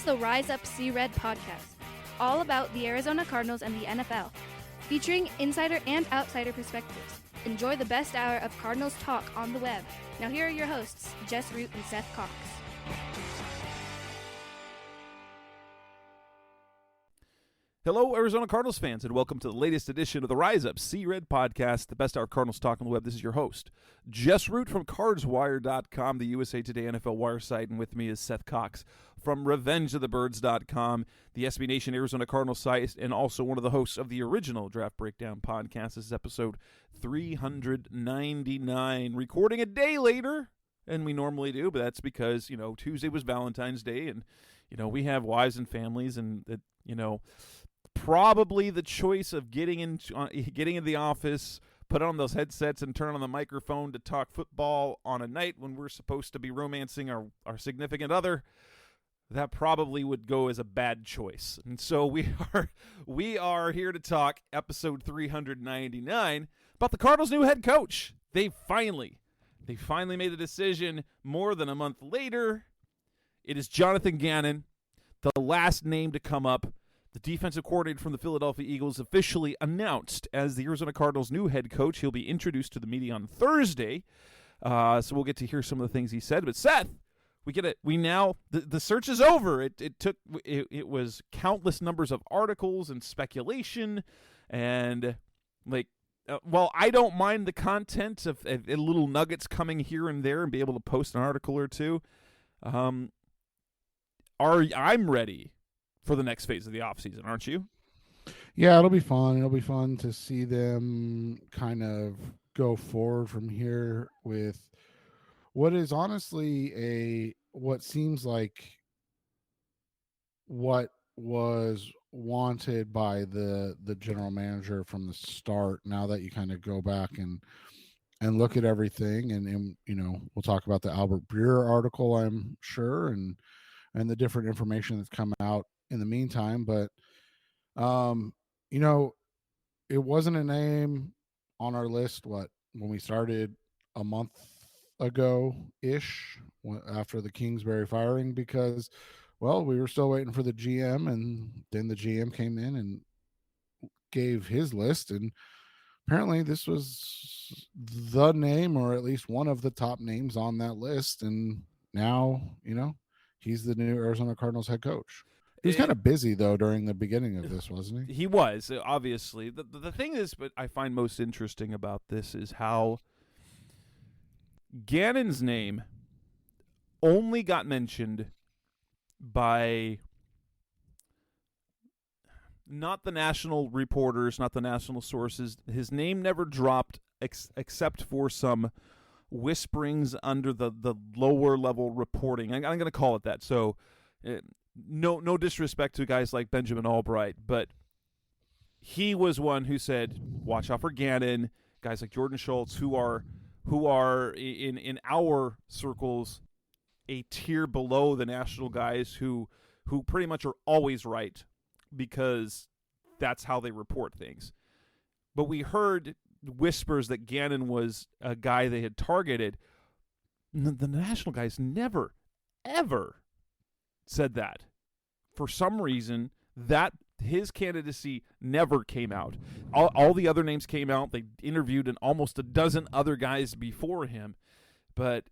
the Rise Up See Red podcast, all about the Arizona Cardinals and the NFL, featuring insider and outsider perspectives. Enjoy the best hour of Cardinals talk on the web. Now here are your hosts, Jess Root and Seth Cox. Hello, Arizona Cardinals fans, and welcome to the latest edition of the Rise Up See Red podcast, the best hour of Cardinals talk on the web. This is your host, Jess Root from CardsWire.com, the USA Today NFL Wire site, and with me is Seth Cox from RevengeOfTheBirds.com, the SB Nation Arizona Cardinals site, and also one of the hosts of the original Draft Breakdown podcast. This is episode 399, recording a day later than we normally do, but that's because, Tuesday was Valentine's Day, and, we have wives and families, and, probably the choice of getting into the office, put on those headsets, and turn on the microphone to talk football on a night when we're supposed to be romancing our significant other, that probably would go as a bad choice. And so we are here to talk episode 399 about the Cardinals' new head coach. They finally made the decision more than a month later. It is Jonathan Gannon, the last name to come up. The defensive coordinator from the Philadelphia Eagles officially announced as the Arizona Cardinals' new head coach. He'll be introduced to the media on Thursday, so we'll get to hear some of the things he said. But Seth, the search is over. It was countless numbers of articles and speculation, and while I don't mind the content of little nuggets coming here and there and be able to post an article or two, I'm ready for the next phase of the offseason, aren't you? Yeah, it'll be fun. It'll be fun to see them kind of go forward from here with what is honestly what seems like what was wanted by the general manager from the start. Now that you kind of go back and look at everything, and we'll talk about the Albert Breer article, I'm sure, and the different information that's come out in the meantime, but it wasn't a name on our list when we started a month ago ish after the Kingsbury firing, because we were still waiting for the GM, and then the GM came in and gave his list, and apparently this was the name, or at least one of the top names on that list, and now he's the new Arizona Cardinals head coach. He was kind of busy, though, during the beginning of this, wasn't he? He was, obviously. The thing is, but I find most interesting about this is how Gannon's name only got mentioned by not the national reporters, not the national sources. His name never dropped except for some whisperings under the lower-level reporting. I'm going to call it that. So no disrespect to guys like Benjamin Albright, but he was one who said, watch out for Gannon, guys like Jordan Schultz, who are in our circles a tier below the national guys who pretty much are always right because that's how they report things. But we heard whispers that Gannon was a guy they had targeted. The national guys never, ever said that. For some reason, that his candidacy never came out. All the other names came out. They interviewed almost a dozen other guys before him. But,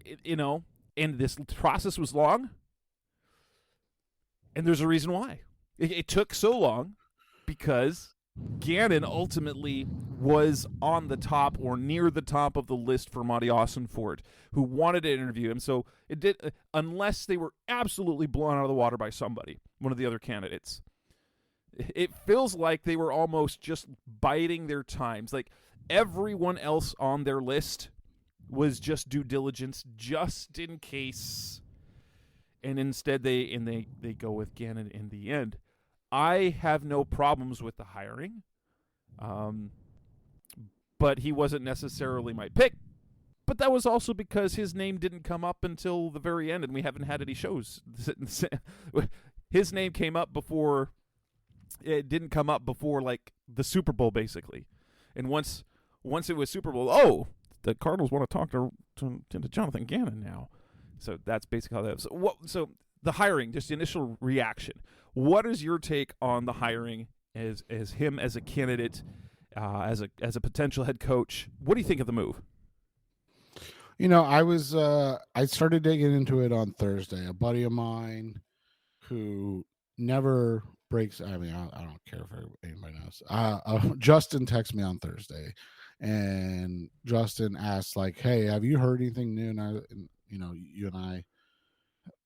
and this process was long. And there's a reason why. It took so long because Gannon ultimately was on the top or near the top of the list for Monty Ossenfort, who wanted to interview him. So it did, unless they were absolutely blown out of the water by somebody, one of the other candidates. It feels like they were almost just biding their times. Like everyone else on their list was just due diligence, just in case. And instead they go with Gannon in the end. I have no problems with the hiring, but he wasn't necessarily my pick. But that was also because his name didn't come up until the very end, and we haven't had any shows. His name came up before it didn't come up before like the Super Bowl, basically. And once it was Super Bowl, the Cardinals want to talk to Jonathan Gannon now. So that's basically how that was. So the hiring, just the initial reaction. What is your take on the hiring as him as a candidate, as a potential head coach? What do you think of the move? I started digging into it on Thursday. A buddy of mine who never breaks. I mean, I don't care if anybody knows. Justin texted me on Thursday, and Justin asked like, "Hey, have you heard anything new?" And you and I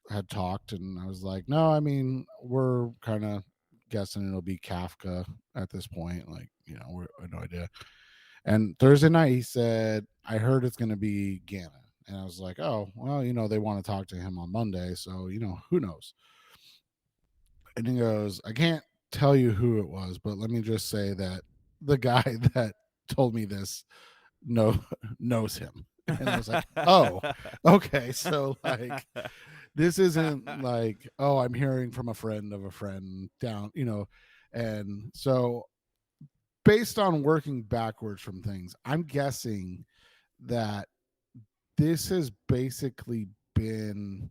had talked, and I was like, "No, I mean, we're kind of guessing it'll be Kafka at this point. Like, we have no idea." And Thursday night, he said, "I heard it's going to be Gannon." And I was like, "Oh, well, they want to talk to him on Monday. So, who knows?" And he goes, "I can't tell you who it was, but let me just say that the guy that told me this knows him." And I was like, "Oh, okay." So, like, this isn't like, "Oh, I'm hearing from a friend of a friend down," And so, based on working backwards from things, I'm guessing that this has basically been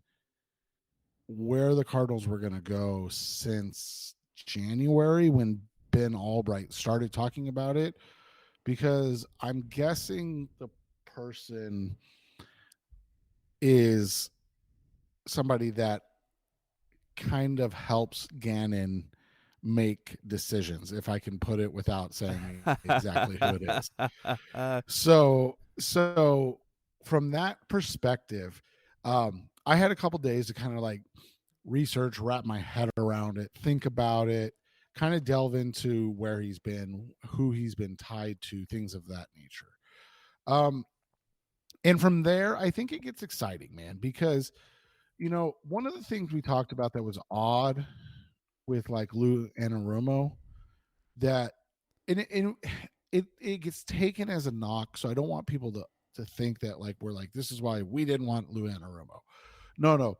where the Cardinals were going to go since January when Ben Albright started talking about it, because I'm guessing the person is somebody that kind of helps Gannon make decisions, if I can put it without saying exactly who it is. So from that perspective, I had a couple days to kind of like research, wrap my head around it, think about it, kind of delve into where he's been, who he's been tied to, things of that nature. And from there, I think it gets exciting, man, because one of the things we talked about that was odd with like Lou Anarumo, that it gets taken as a knock. So I don't want people to think that like we're like, this is why we didn't want Lou Anarumo. No.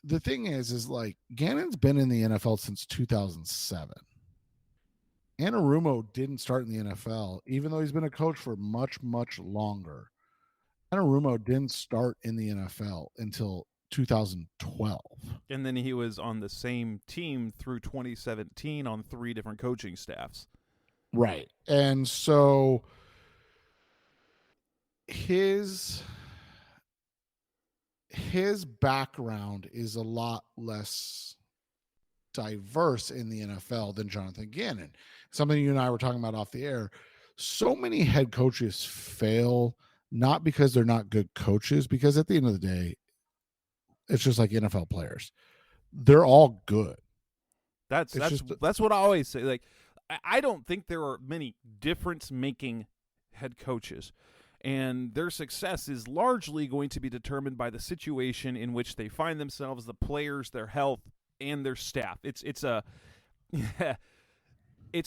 The thing is like Gannon's been in the NFL since 2007. Anarumo didn't start in the NFL, even though he's been a coach for much, much longer. Anarumo didn't start in the NFL until 2012. And then he was on the same team through 2017 on 3 different coaching staffs. Right. And so his background is a lot less diverse in the NFL than Jonathan Gannon. Something you and I were talking about off the air. So many head coaches fail not because they're not good coaches, because at the end of the day, it's just like NFL players. They're all good. That's what I always say. Like, I don't think there are many difference-making head coaches, and their success is largely going to be determined by the situation in which they find themselves, the players, their health, and their staff. It's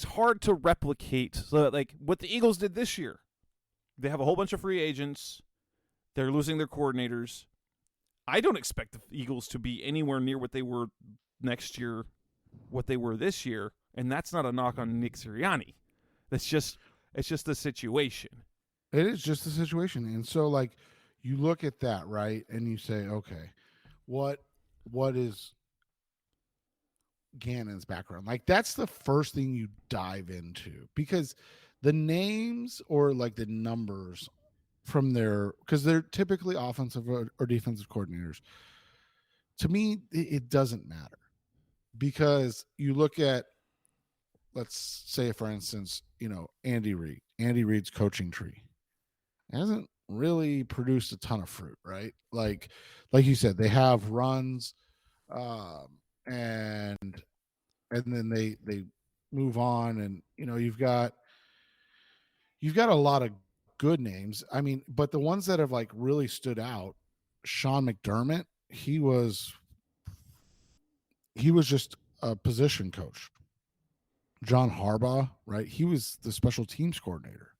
hard to replicate. So, like what the Eagles did this year, they have a whole bunch of free agents. They're losing their coordinators. I don't expect the Eagles to be anywhere near what they were next year, what they were this year, and that's not a knock on Nick Sirianni. It's just the situation. It is just the situation. And so like you look at that, right? And you say, okay, what is Gannon's background? Like that's the first thing you dive into, because the names or like the numbers from their, because they're typically offensive or defensive coordinators. To me, it doesn't matter, because you look at, let's say for instance, Andy Reid's coaching tree hasn't really produced a ton of fruit, right? Like you said, they have runs, and then they move on, and you've got a lot of good names. I mean, but the ones that have like really stood out, Sean McDermott, he was just a position coach. John Harbaugh, right? He was the special teams coordinator.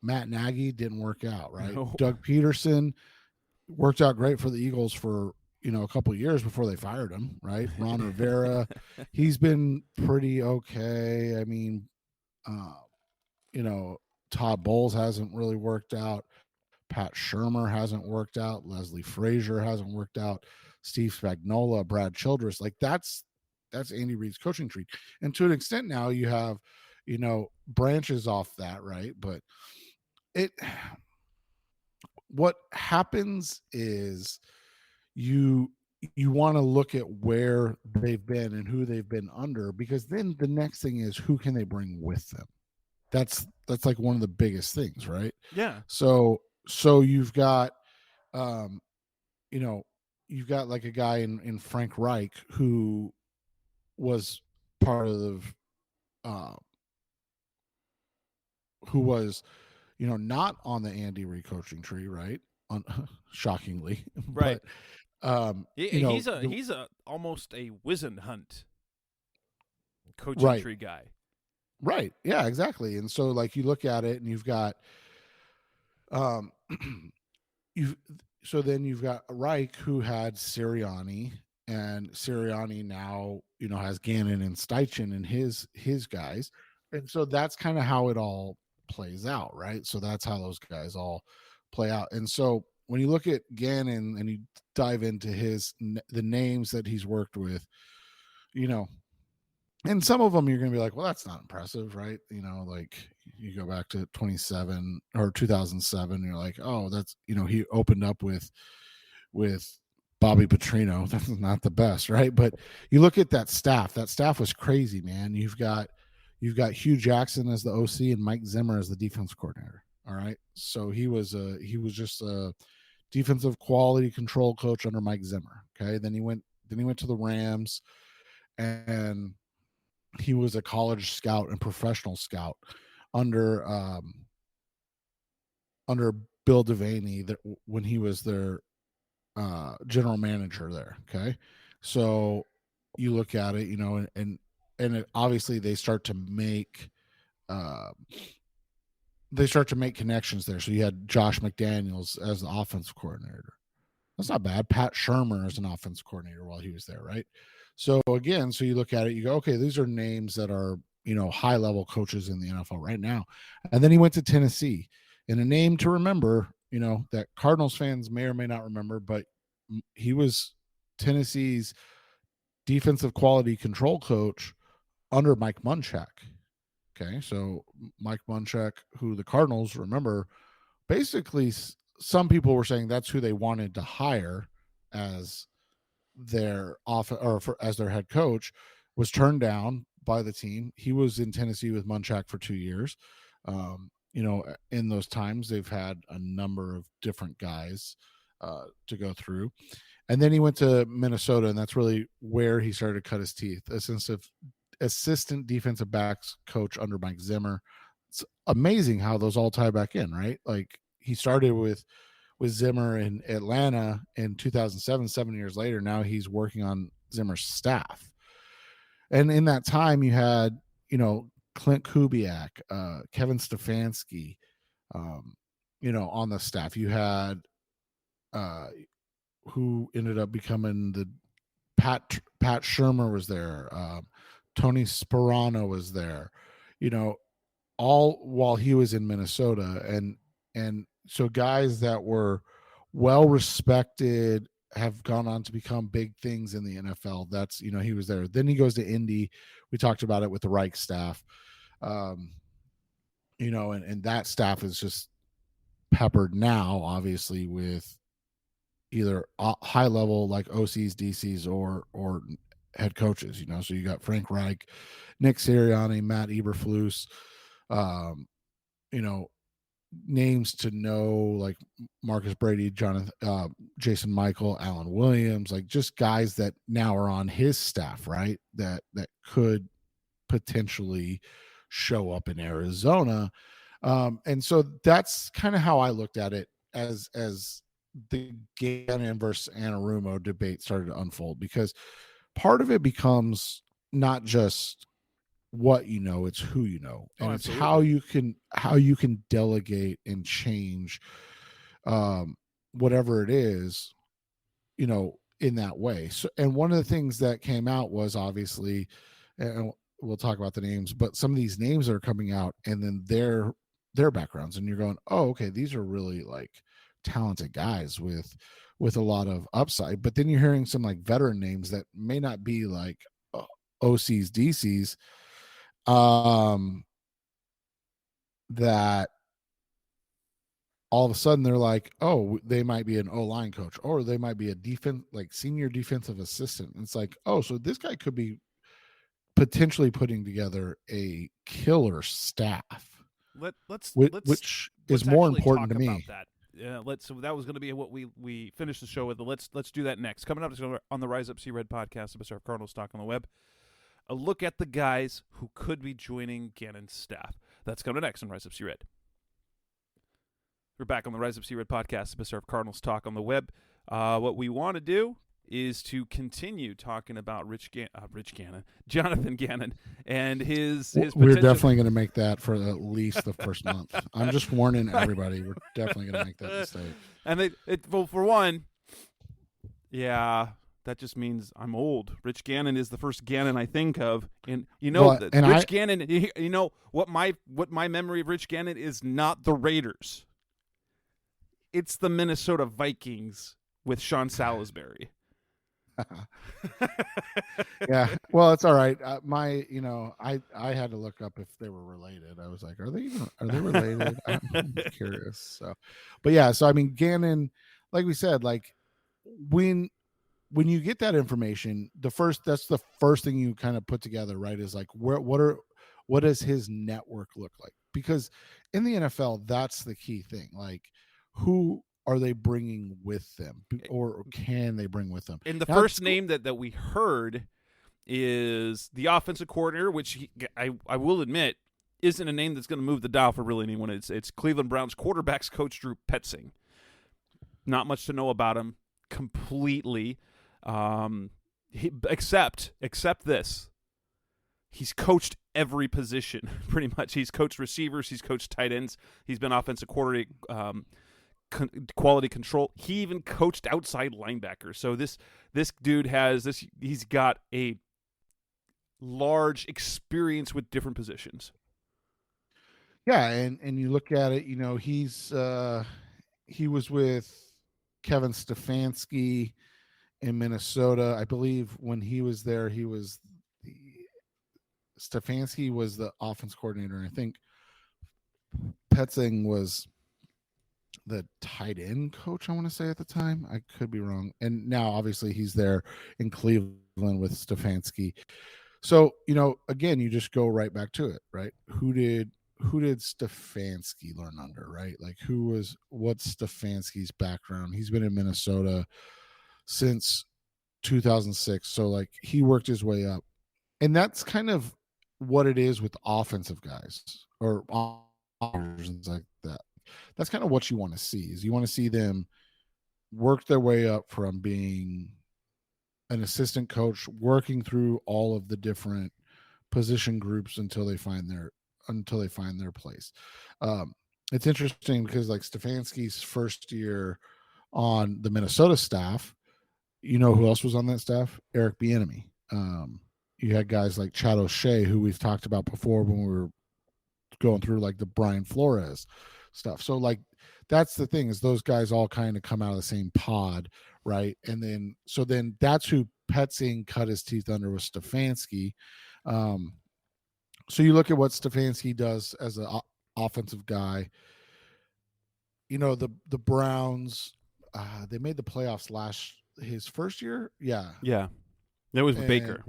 Matt Nagy didn't work out, right? No. Doug Peterson worked out great for the Eagles for a couple of years before they fired him, right? Ron Rivera, he's been pretty okay. I mean, Todd Bowles hasn't really worked out. Pat Shermer hasn't worked out. Leslie Frazier hasn't worked out. Steve Spagnuolo, Brad Childress. Like that's Andy Reid's coaching tree. And to an extent now you have, branches off that, right? But what happens is you want to look at where they've been and who they've been under, because then the next thing is who can they bring with them. That's like one of the biggest things, right? Yeah. So you've got you've got like a guy in Frank Reich who was part of who was not on the Andy Reid coaching tree, right? On shockingly, Right. But he's a almost a Wisenhunt coaching right. tree guy. Right. Yeah, exactly. And so like you look at it and you've got you've got Reich, who had Sirianni, and Sirianni now, has Gannon and Steichen and his guys. And so that's kind of how it all plays out, right? So that's how those guys all play out. And so when you look at Gannon and you dive into the names that he's worked with, and some of them you're going to be like, well, that's not impressive, right? Like you go back to 2007, you're like, oh, that's, he opened up with Bobby Petrino. That's not the best, right? But you look at that staff was crazy, man. You've got Hugh Jackson as the OC and Mike Zimmer as the defense coordinator. All right. So he was just a defensive quality control coach under Mike Zimmer. Okay. Then he went to the Rams, and he was a college scout and professional scout under Bill Devaney when he was their general manager there. Okay. So you look at it, and obviously they start to make connections there. So you had Josh McDaniels as the offensive coordinator. That's not bad. Pat Shurmur as an offensive coordinator while he was there, right? So again, you look at it, you go, okay, these are names that are, high level coaches in the NFL right now. And then he went to Tennessee, and a name to remember, that Cardinals fans may or may not remember, but he was Tennessee's defensive quality control coach under Mike Munchak. Okay. So Mike Munchak, who the Cardinals, remember, basically some people were saying that's who they wanted to hire as their as their head coach, was turned down by the team. He was in Tennessee with Munchak for 2 years. In those times they've had a number of different guys to go through. And then he went to Minnesota, and that's really where he started to cut his teeth. Assistant defensive backs coach under Mike Zimmer. It's amazing how those all tie back in, right? Like he started with Zimmer in Atlanta in 2007, 7 years later. Now he's working on Zimmer's staff. And in that time you had, Clint Kubiak, Kevin Stefanski, on the staff. You had who ended up becoming the Pat Shurmur was there. Tony Sparano was there, all while he was in Minnesota. And so guys that were well respected have gone on to become big things in the NFL. That's, he was there. Then he goes to Indy. We talked about it with the Reich staff, and that staff is just peppered now, obviously, with either high level like OCs, DCs, or head coaches. So you got Frank Reich, Nick Sirianni, Matt Eberflus, names to know like Marcus Brady, Jason Michael, Alan Williams, like just guys that now are on his staff, right? That could potentially show up in Arizona. And so that's kind of how I looked at it as the Gannon versus Anarumo debate started to unfold, because part of it becomes not just what it's who and it's how you can delegate and change whatever it is in that way. So, and one of the things that came out was obviously, and we'll talk about the names, but some of these names are coming out and then their backgrounds, and you're going, oh, okay, these are really like talented guys with with a lot of upside. But then you're hearing some like veteran names that may not be like OCs, DCs, that all of a sudden they're like, oh, they might be an O-line coach, or they might be a defense, like senior defensive assistant. And it's like, oh, so this guy could be potentially putting together a killer staff. Which is more important to me. About that. Yeah, so that was going to be what we finished the show with. Let's do that next. Coming up on the Rise Up See Red podcast, the Best of Cardinals talk on the web. A look at the guys who could be joining Gannon's staff. That's coming next on Rise Up See Red. We're back on the Rise Up See Red podcast, the Best of Cardinals talk on the web. What we want to do is to continue talking about Jonathan Gannon, and his We're definitely going to make that for at least the first month. I'm just warning everybody. We're definitely going to make that mistake. And well, for one, yeah, that just means I'm old. Rich Gannon is the first Gannon I think of, and Gannon. You know what my memory of Rich Gannon is not the Raiders. It's the Minnesota Vikings with Sean Salisbury. Yeah, well, it's all right. I had to look up if they were related. I was like, are they related? I'm curious. So, but yeah, so I mean, Gannon, like we said, like when you get that information, that's the first thing you kind of put together, right? Is like, what does his network look like? Because in the NFL, that's the key thing. Like, who are they bringing with them, or can they bring with them? And the first name that we heard is the offensive coordinator, which I will admit isn't a name that's going to move the dial for really anyone. It's Cleveland Browns quarterbacks coach Drew Petzing. Not much to know about him completely, except this. He's coached every position pretty much. He's coached receivers. He's coached tight ends. He's been offensive coordinator. Quality control. He even coached outside linebackers. So this dude has this. He's got a large experience with different positions. Yeah, and you look at it. He was with Kevin Stefanski in Minnesota, I believe. When he was there, Stefanski was the offense coordinator, and I think Petzing was the tight end coach, I want to say, at the time. I could be wrong. And now obviously he's there in Cleveland with Stefanski. So, again, you just go right back to it, right? Who did Stefanski learn under, right? Like, what's Stefanski's background? He's been in Minnesota since 2006. So like he worked his way up. And that's kind of what it is with offensive guys or versions like that. That's kind of what you want to see. Is you want to see them work their way up from being an assistant coach, working through all of the different position groups until they find their place. It's interesting because like Stefanski's first year on the Minnesota staff, you know who else was on that staff? Eric Bieniemy. You had guys like Chad O'Shea, who we've talked about before when we were going through like the Brian Flores stuff. So like that's the thing, is those guys all kind of come out of the same pod, right? And then that's who Petzing cut his teeth under, was Stefanski. So you look at what Stefanski does as an offensive guy. The Browns, they made the playoffs his first year. Yeah. That was with Baker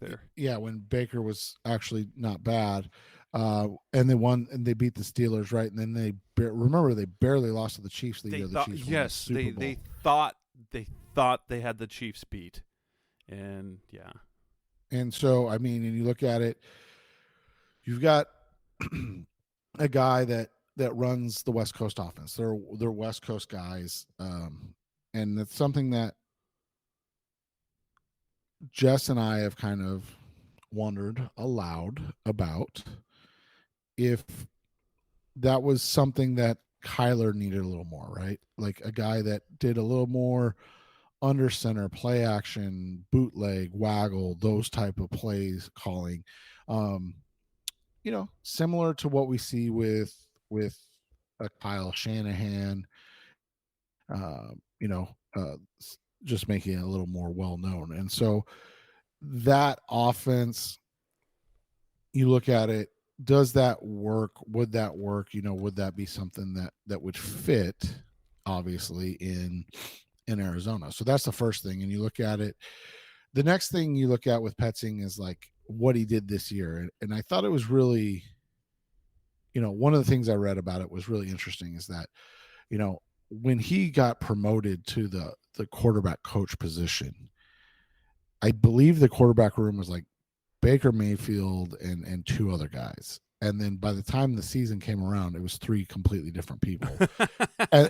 there. Yeah, when Baker was actually not bad. And they won, and they beat the Steelers, right? And then they barely lost to the Chiefs the year the Chiefs won the Super Bowl. They thought they had the Chiefs beat. And yeah. And so, I mean, and you look at it, you've got a guy that runs the West Coast offense. They're West Coast guys. And it's something that Jess and I have kind of wondered aloud about, if that was something that Kyler needed a little more, right? Like a guy that did a little more under center, play action, bootleg, waggle, those type of plays calling. Similar to what we see with a Kyle Shanahan, just making it a little more well known. And so that offense, you look at it, does that work? Would that work? Would that be something that would fit, obviously, in Arizona? So that's the first thing. And you look at it. The next thing you look at with Petzing is like what he did this year. And I thought it was really, one of the things I read about it was really interesting is that, when he got promoted to the quarterback coach position, I believe the quarterback room was like Baker Mayfield and two other guys. And then by the time the season came around, it was three completely different people.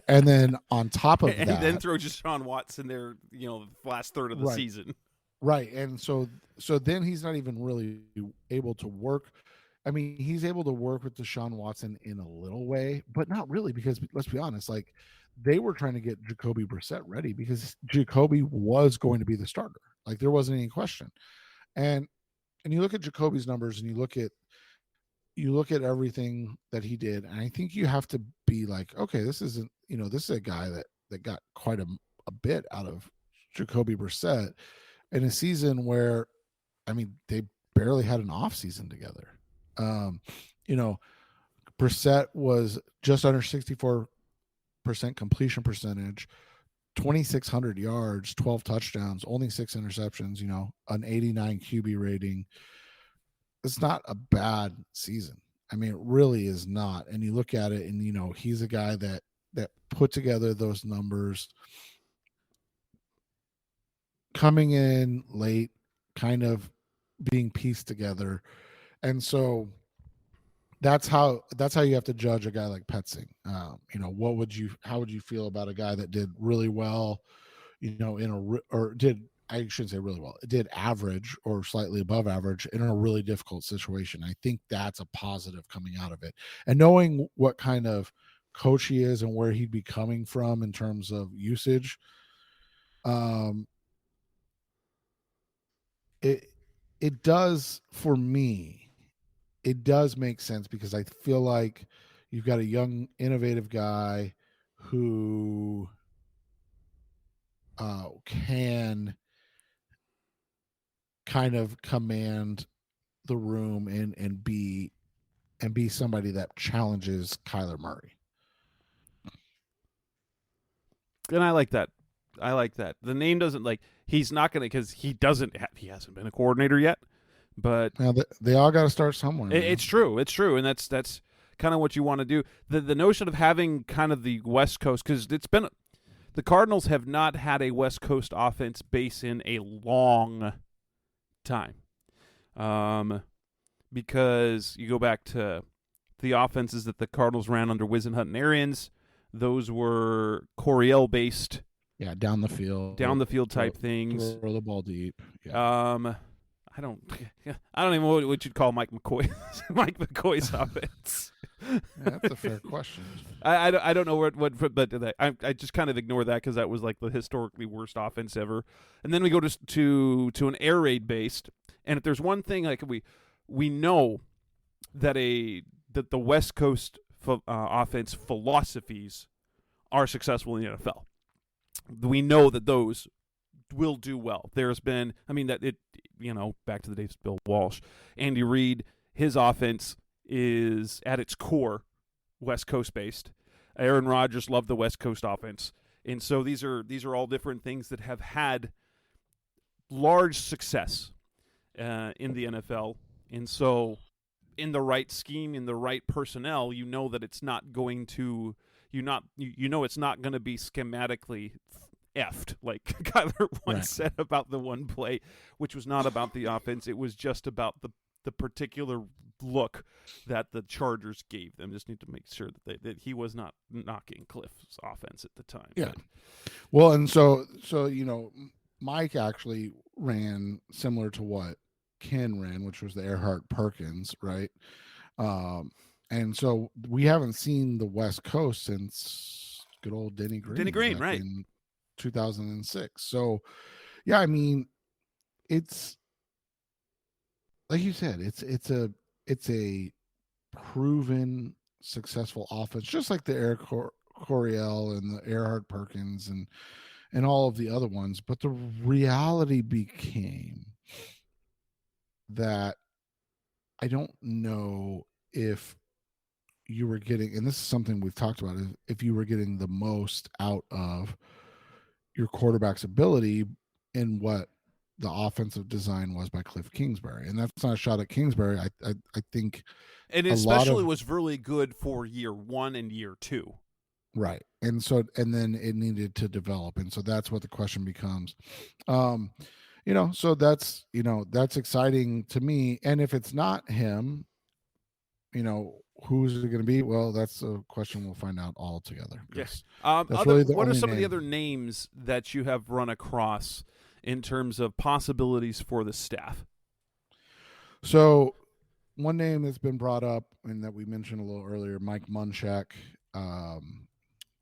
and then on top of that, and then throw Deshaun Watson there, the last third of the season. Right. And so then he's not even really able to work. I mean, he's able to work with Deshaun Watson in a little way, but not really, because let's be honest, like they were trying to get Jacoby Brissett ready because Jacoby was going to be the starter. Like there wasn't any question. And you look at Jacoby's numbers and you look at everything that he did, and I think you have to be like, okay, this isn't, this is a guy that got quite a bit out of Jacoby Brissett in a season where, I mean, they barely had an off season together. Brissett was just under 64% completion percentage, 2,600 yards, 12 touchdowns, only 6 interceptions, an 89 QB rating. It's not a bad season. I mean, it really is not. And you look at it and, he's a guy that put together those numbers coming in late, kind of being pieced together. And so that's how you have to judge a guy like Petzing. How would you feel about a guy that did really well, I shouldn't say really well. It did average or slightly above average in a really difficult situation. I think that's a positive coming out of it. And knowing what kind of coach he is and where he'd be coming from in terms of usage, it does, for me, it does make sense because I feel like you've got a young, innovative guy who can kind of command the room and be somebody that challenges Kyler Murray. And I like that. The name doesn't, like, he's not going to, because he hasn't been a coordinator yet, but now they all got to start somewhere. It's true. And that's kind of what you want to do. The notion of having kind of the West Coast, because the Cardinals have not had a West Coast offense base in a long time. Because you go back to the offenses that the Cardinals ran under Whisenhunt and Arians, those were Coryell based. Yeah, down the field type things. Throw the ball deep. Yeah. I don't even know what you'd call Mike McCoy's offense. Yeah, that's a fair question. I don't know what but I just kind of ignore that because that was like the historically worst offense ever. And then we go to an air raid based, and if there's one thing, like we know that the West Coast offense philosophies are successful in the NFL. We know that those will do well. There's been, back to the days of Bill Walsh, Andy Reid, his offense is at its core West Coast based. Aaron Rodgers loved the West Coast offense. And so these are all different things that have had large success in the NFL. And so in the right scheme, in the right personnel, that it's not going to it's not going to be schematically effed, like Kyler once said about the one play, which was not about the offense. It was just about the particular look that the Chargers gave them. Just need to make sure that he was not knocking Cliff's offense at the time. Yeah. Well, and so Mike actually ran similar to what Ken ran, which was the Earhart Perkins, right? And so we haven't seen the West Coast since good old Denny Green. Denny Green, right? In 2006. So, yeah, I mean, it's like you said, it's a proven successful offense, just like the Eric Coryell and the Earhart Perkins and all of the other ones. But the reality became that I don't know if you were getting, and this is something we've talked about, if you were getting the most out of your quarterback's ability in what the offensive design was by Cliff Kingsbury. And that's not a shot at Kingsbury. I think, and it especially was really good for year 1 and year 2. Right. And then it needed to develop. And so that's what the question becomes. So that's exciting to me. And if it's not him, who's it going to be? Well, that's a question we'll find out all together. Yes. What are some of the other names that you have run across in terms of possibilities for the staff? So one name that's been brought up and that we mentioned a little earlier, Mike Munchak,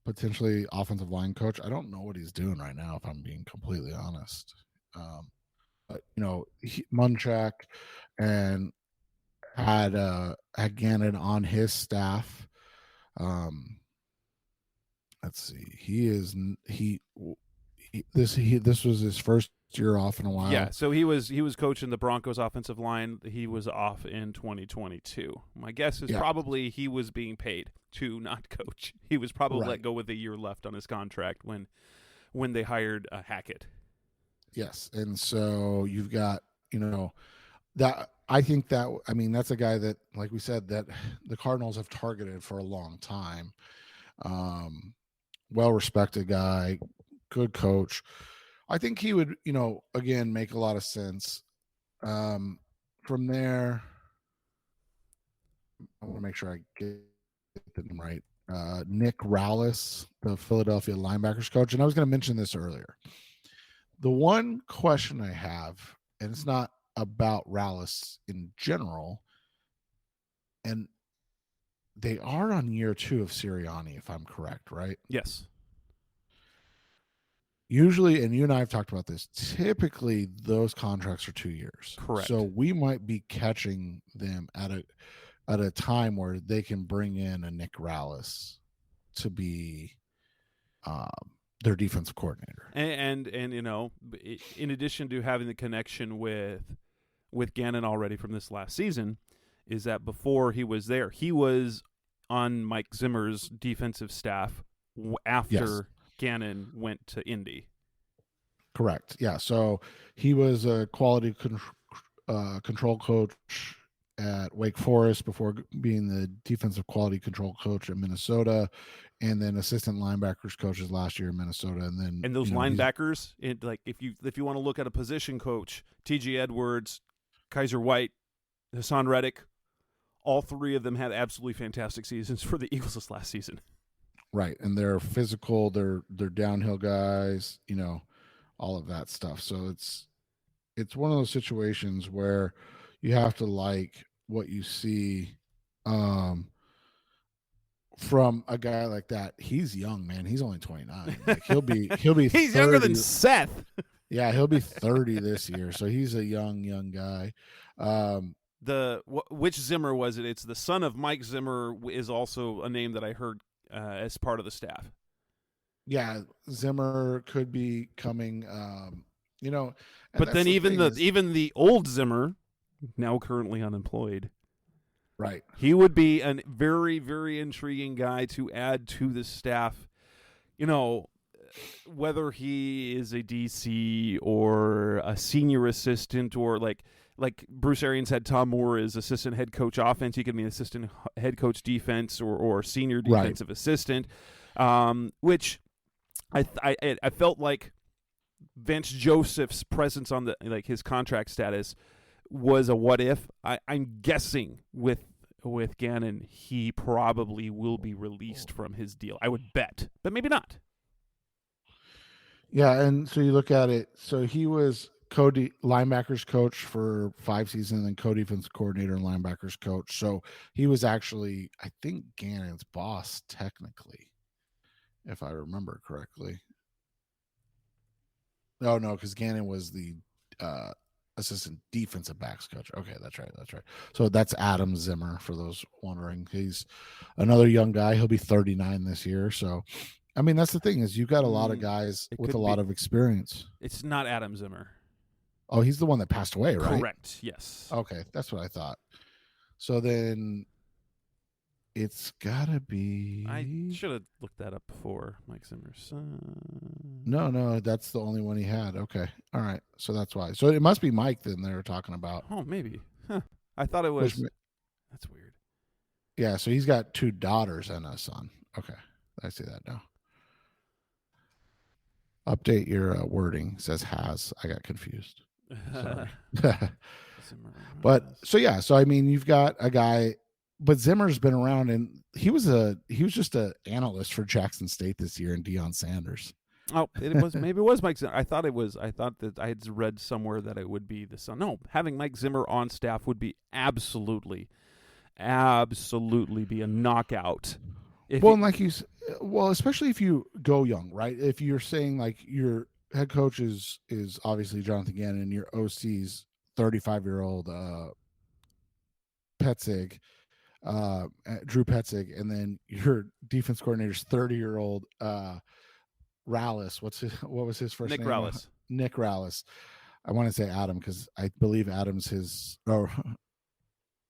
potentially offensive line coach. I don't know what he's doing right now, if I'm being completely honest. But Munchak and had Gannon on his staff. Let's see. This was his first year off in a while. Yeah, so he was coaching the Broncos offensive line. He was off in 2022. My guess is probably he was being paid to not coach. He was probably let go with a year left on his contract when they hired Hackett. Yes, and so you've got that. I think that's a guy that, like we said, that the Cardinals have targeted for a long time. Well-respected guy, good coach. I think he would, again, make a lot of sense. From there, I want to make sure I get them right. Nick Rallis, the Philadelphia linebackers coach, and I was going to mention this earlier. The one question I have, and it's not about Rallis in general, and they are on year 2 of Sirianni, if I'm correct, right? Yes. Usually, and you and I have talked about this, typically those contracts are 2 years. Correct. So we might be catching them at a time where they can bring in a Nick Rallis to be their defensive coordinator. And in addition to having the connection with Gannon already from this last season, is that before he was there, he was on Mike Zimmer's defensive staff after Gannon went to Indy. Correct. Yeah. So he was a quality control coach at Wake Forest before being the defensive quality control coach at Minnesota, and then assistant linebackers coaches last year in Minnesota. And those linebackers, if you want to look at a position coach, T.J. Edwards, Kaiser White, Hassan Reddick, all 3 of them had absolutely fantastic seasons for the Eagles this last season. Right, and they're physical, they're downhill guys, all of that stuff. So it's one of those situations where you have to like what you see from a guy like that. He's young, man. He's only 29. Like he'll be he's 30. Younger than Seth. Yeah, he'll be 30 this year. So he's a young guy. Which Zimmer was it? It's the son of Mike Zimmer is also a name that I heard as part of the staff. Yeah, Zimmer could be coming. But then even the old Zimmer, now currently unemployed, right? He would be a very, very intriguing guy to add to the staff. Whether he is a DC or a senior assistant or like Bruce Arians had Tom Moore as assistant head coach offense, he could be an assistant head coach defense or senior defensive assistant, which I felt like Vance Joseph's presence on his contract status was a what if. I'm guessing with Gannon, he probably will be released from his deal. I would bet, but maybe not. Yeah, and so you look at it. So he was linebackers coach for 5 seasons, and then co-defense coordinator and linebackers coach. So he was actually, I think, Gannon's boss technically, if I remember correctly. No, because Gannon was the assistant defensive backs coach. Okay, that's right. So that's Adam Zimmer, for those wondering. He's another young guy. He'll be 39 this year. So I mean, that's the thing is you've got a lot of guys It with could a lot be. of experience. It's not Adam Zimmer. Oh, he's the one that passed away, right? Correct. Yes. Okay, that's what I thought. So then it's gotta be. I should have looked that up before. Mike Zimmer's son. No, that's the only one he had. Okay, all right. So that's why. So it must be Mike then they were talking about. Oh, maybe. Huh. I thought it was. That's weird. Yeah, so he's got 2 daughters and a son. Okay, I see that now. Update your wording. It says has. I got confused. Sorry. But so yeah, so I mean, you've got a guy, but Zimmer's been around, and he was just an analyst for Jackson State this year, and Deion Sanders. Oh, maybe it was Mike Zimmer. I thought that I had read somewhere that it would be the son. No, having Mike Zimmer on staff would be absolutely be a knockout. Especially if you go young, right? If you're saying like your head coach is obviously Jonathan Gannon, and your OC's 35-year-old Petzig, Drew Petzig, and then your defense coordinator's 30-year-old Rallis. What was his first name? Nick Rallis. I want to say Adam because I believe Adam's his, or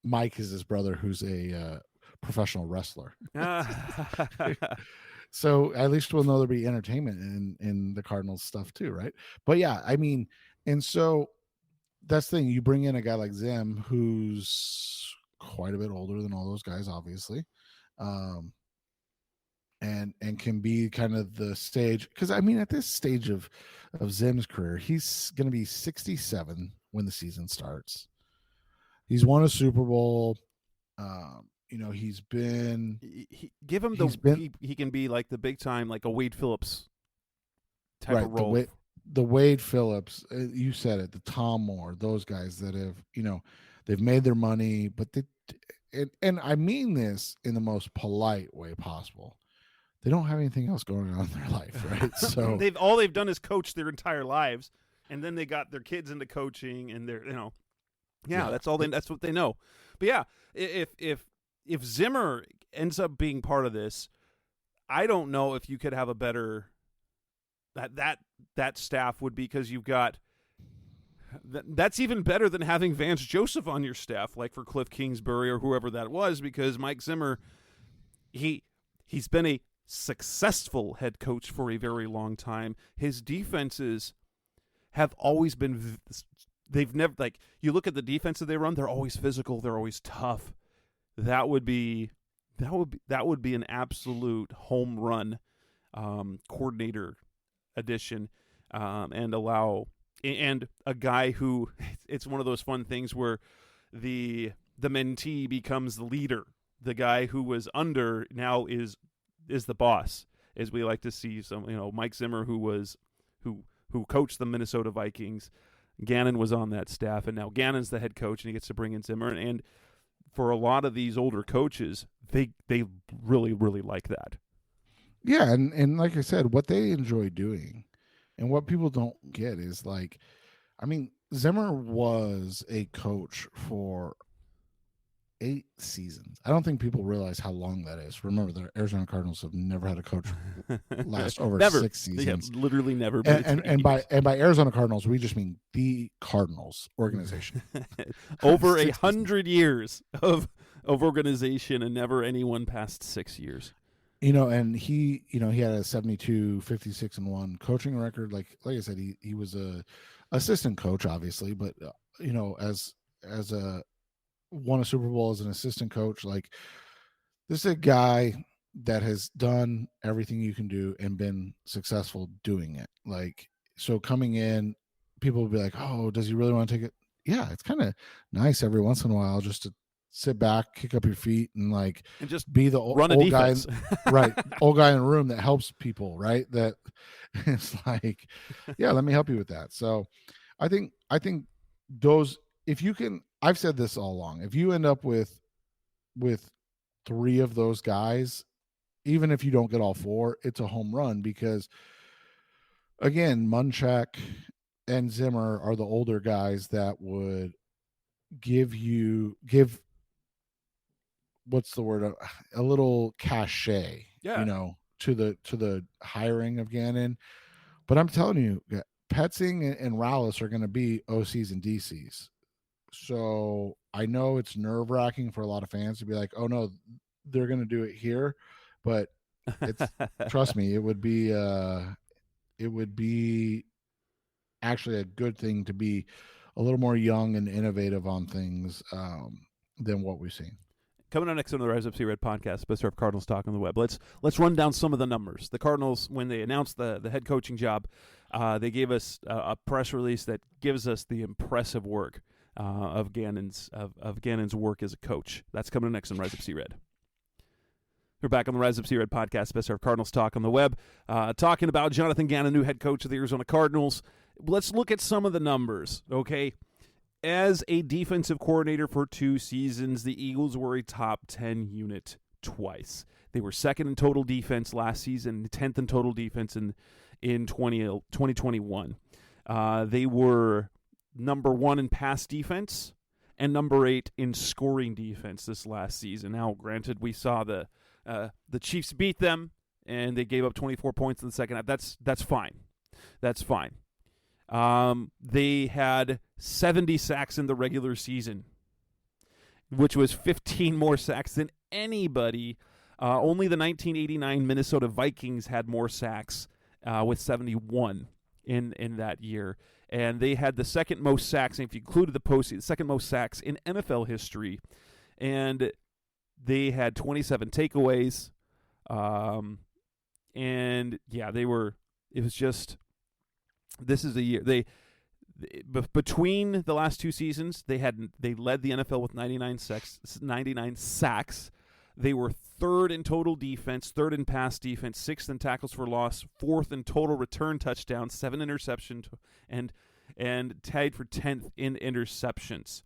Mike is his brother, who's a professional wrestler. So at least we'll know there'll be entertainment in the Cardinals stuff too, right? But yeah, I mean, and so that's the thing. You bring in a guy like Zim, who's quite a bit older than all those guys, obviously, and can be kind of the stage. Because I mean, at this stage of Zim's career, he's going to be 67 when the season starts. He's won a Super Bowl. He's been. He can be like the big time, like a Wade Phillips type of role. The Wade Phillips, you said it, the Tom Moore, those guys that have, they've made their money, but and I mean this in the most polite way possible. They don't have anything else going on in their life, right? So all they've done is coach their entire lives, and then they got their kids into coaching, and they're that's all that's what they know. But yeah, if Zimmer ends up being part of this, I don't know if you could have a better that staff would be, because you've got that's even better than having Vance Joseph on your staff, like for Cliff Kingsbury or whoever that was, because Mike Zimmer, he's been a successful head coach for a very long time. His defenses have always been, they've never, like, you look at the defenses they run, they're always physical, they're always tough. That would be an absolute home run coordinator addition, and a guy who, it's one of those fun things where the mentee becomes the leader. The guy who was under now is the boss, as we like to see. Some, Mike Zimmer, who coached the Minnesota Vikings. Gannon was on that staff, and now Gannon's the head coach, and he gets to bring in Zimmer. And for a lot of these older coaches, they really, really like that. Yeah, and like I said, what they enjoy doing and what people don't get is, like, I mean, Zimmer was a coach for 8 seasons. I don't think people realize how long that is. Remember, the Arizona Cardinals have never had a coach last over never. 6 seasons. Yeah, literally never. And by Arizona Cardinals, we just mean the Cardinals organization. Over 100 years of organization, and never anyone past 6 years. And he had a 72, 56-1 coaching record. Like I said, he was a assistant coach, obviously, but as a won a Super Bowl as an assistant coach. Like, this is a guy that has done everything you can do and been successful doing it. Like, so coming in, people will be like, "Oh, does he really want to take it?" Yeah, it's kind of nice every once in a while just to sit back, kick up your feet, and just be the run old a defense. guy, right? Old guy in the room that helps people, right? That it's like, yeah, let me help you with that. So, I think those, if you can, I've said this all along, if you end up with 3 of those guys, even if you don't get all 4, it's a home run, because again, Munchak and Zimmer are the older guys that would give what's the word, a little cachet, yeah. to the hiring of Gannon. But I'm telling you, Petzing and Rallis are going to be OCs and DCs. So I know it's nerve wracking for a lot of fans to be like, oh no, they're going to do it here. But it's trust me, it would be actually a good thing to be a little more young and innovative on things than what we've seen. Coming up next on the Rise Up See Red podcast, best of Cardinals talk on the web. Let's run down some of the numbers. The Cardinals, when they announced the head coaching job, they gave us a press release that gives us the impressive work of Gannon's work as a coach. That's coming next on Rise Up See Red. We're back on the Rise Up See Red podcast, best of Cardinals talk on the web, talking about Jonathan Gannon, new head coach of the Arizona Cardinals. Let's look at some of the numbers, okay? As a defensive coordinator for 2 seasons, the Eagles were a top 10 unit twice. They were second in total defense last season, 10th in total defense in 2021. They were number 1 in pass defense and number 8 in scoring defense this last season. Now, granted, we saw the Chiefs beat them, and they gave up 24 points in the second half. That's fine. That's fine. They had 70 sacks in the regular season, which was 15 more sacks than anybody. Only the 1989 Minnesota Vikings had more sacks with 71 in that year. And they had the second most sacks, if you included the postseason, the second most sacks in NFL history. And they had 27 takeaways. And, yeah, it was just... This is a year between the last 2 seasons, they led the NFL with 99 sacks. They were 3rd in total defense, 3rd in pass defense, 6th in tackles for loss, 4th in total return touchdowns, 7 interceptions, and tied for 10th in interceptions.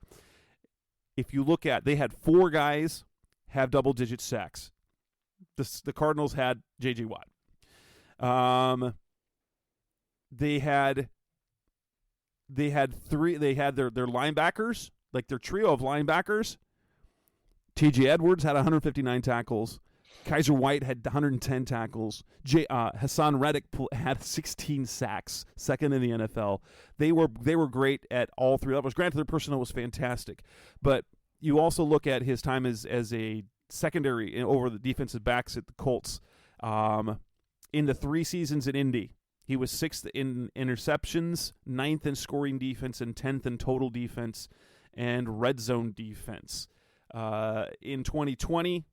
If you look at, they had 4 guys have double-digit sacks. The Cardinals had J.J. Watt. They had their linebackers, like their trio of linebackers. T.J. Edwards had 159 tackles. Kaiser White had 110 tackles. Hassan Reddick had 16 sacks, second in the NFL. They were great at all 3 levels. Granted, their personnel was fantastic, but you also look at his time as a secondary over the defensive backs at the Colts. In the 3 seasons at Indy, he was 6th in interceptions, 9th in scoring defense, and 10th in total defense and red zone defense. In 2020,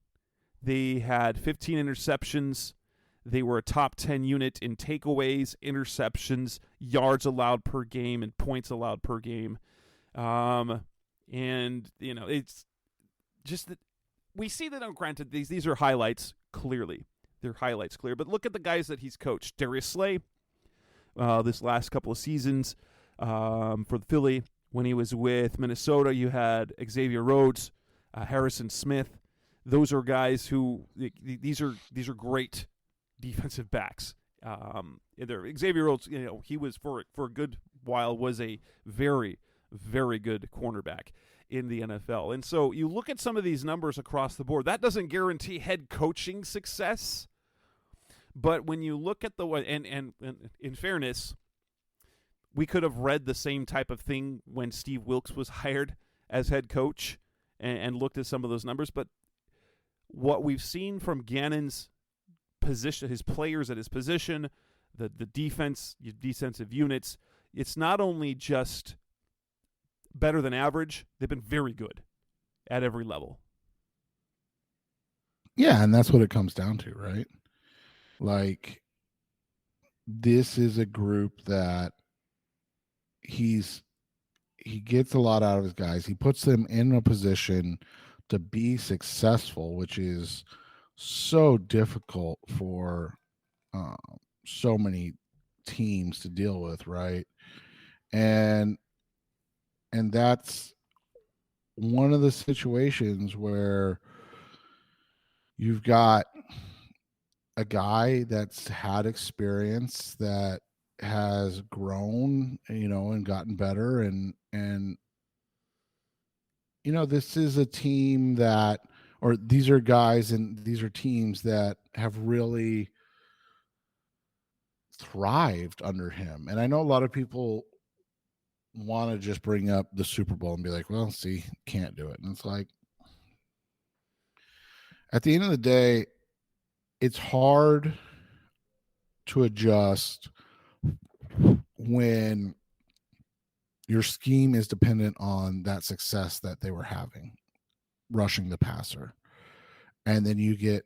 they had 15 interceptions. They were a top 10 unit in takeaways, interceptions, yards allowed per game, and points allowed per game. And, it's just that we see that, granted, these are highlights, clearly. They're highlights, clear. But look at the guys that he's coached. Darius Slay, this last couple of seasons for the Philly. When he was with Minnesota, you had Xavier Rhodes, Harrison Smith. Those are guys who these are great defensive backs. Xavier Rhodes, he was for a good while was a very, very good cornerback in the NFL. And so you look at some of these numbers across the board. That doesn't guarantee head coaching success. But when you look at and in fairness, we could have read the same type of thing when Steve Wilkes was hired as head coach and looked at some of those numbers. But what we've seen from Gannon's position, his players at his position, the defensive units, it's not only just better than average, they've been very good at every level. Yeah, and that's what it comes down to, right? Like, this is a group that he gets a lot out of his guys. He puts them in a position to be successful, which is so difficult for so many teams to deal with, right? And that's one of the situations where you've got a guy that's had experience, that has grown, and gotten better. And this is a team these are guys and these are teams that have really thrived under him. And I know a lot of people want to just bring up the Super Bowl and be like, well, see, can't do it. And it's like, at the end of the day, it's hard to adjust when your scheme is dependent on that success that they were having, rushing the passer. And then you get,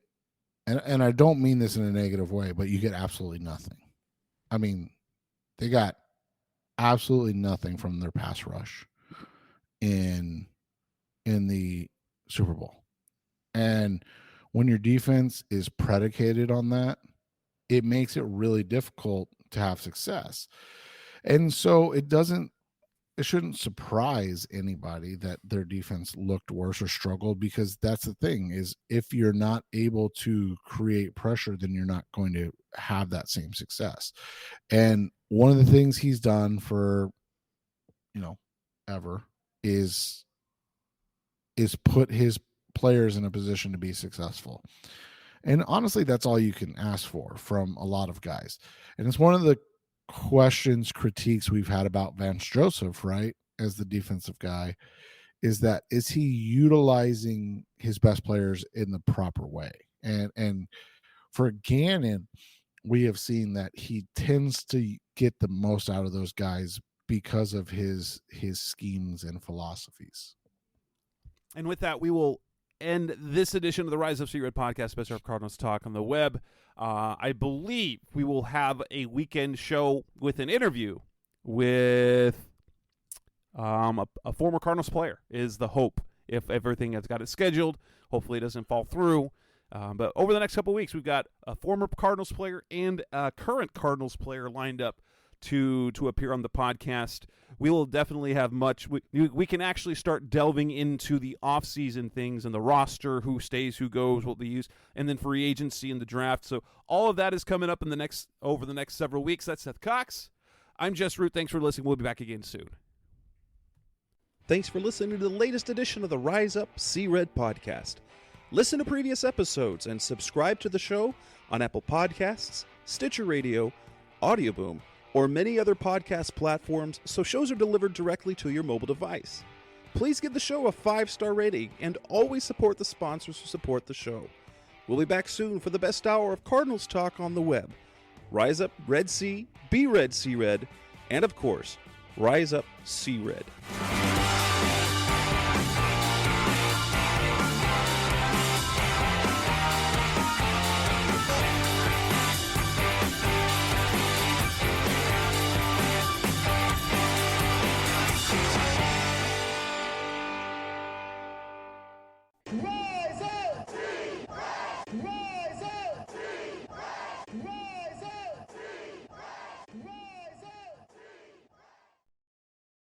and I don't mean this in a negative way, but you get absolutely nothing. I mean, they got absolutely nothing from their pass rush in the Super Bowl. And when your defense is predicated on that, it makes it really difficult to have success. And so it shouldn't surprise anybody that their defense looked worse or struggled, because that's the thing, is if you're not able to create pressure, then you're not going to have that same success. And one of the things he's done for, ever is put his players in a position to be successful. And honestly, that's all you can ask for from a lot of guys. And it's one of the critiques we've had about Vance Joseph, right, as the defensive guy, is he utilizing his best players in the proper way? And for Gannon, we have seen that he tends to get the most out of those guys because of his schemes and philosophies. And with that, we will end this edition of the Rise Up See Red podcast, Best of Cardinals Talk on the web. I believe we will have a weekend show with an interview with a former Cardinals player, is the hope, if everything has got it scheduled. Hopefully it doesn't fall through. But over the next couple of weeks, we've got a former Cardinals player and a current Cardinals player lined up to appear on the podcast. We will definitely have much. We can actually start delving into the off-season things and the roster, who stays, who goes, what we use, and then free agency and the draft. So all of that is coming up over the next several weeks. That's Seth Cox. I'm Jess Root. Thanks for listening. We'll be back again soon. Thanks for listening to the latest edition of the Rise Up See Red podcast. Listen to previous episodes and subscribe to the show on Apple Podcasts, Stitcher Radio, Audioboom, or many other podcast platforms, so shows are delivered directly to your mobile device. Please give the show a 5-star rating and always support the sponsors who support the show. We'll be back soon for the best hour of Cardinals talk on the web. Rise up, Red Sea, be Red, See Red, and of course, Rise Up, See Red. Rise